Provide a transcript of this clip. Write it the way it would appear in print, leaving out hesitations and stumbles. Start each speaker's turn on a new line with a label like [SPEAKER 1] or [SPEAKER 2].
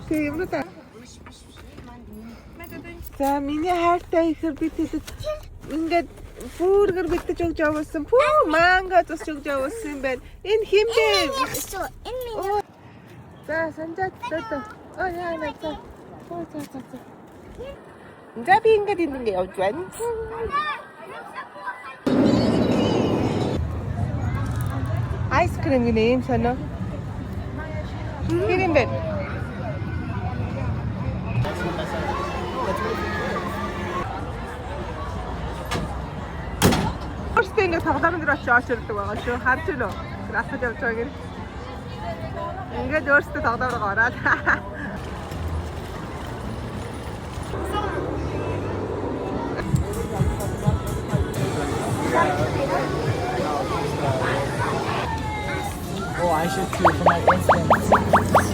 [SPEAKER 1] Тэгээ юм да. За миний хайртай ихэр би тэдэд ингээд бүргэр битэж өгч явуулсан. Пүү манго зусч өгч явуулсан юм байна. Энэ хим бэ? За санжаад тоо. Яа нэ за. За би ингээд ингэ явж байна. Айскрим гинэ юм санаа. Хин бэ? Өөртөө ингэ тоглоом дээр очиж очирдаг байгаа шүү. Харж байна уу? График явж байгаа гэр. Ингээд өөртөө тоглоом руу ороод.
[SPEAKER 2] Oh, I should too for my instance.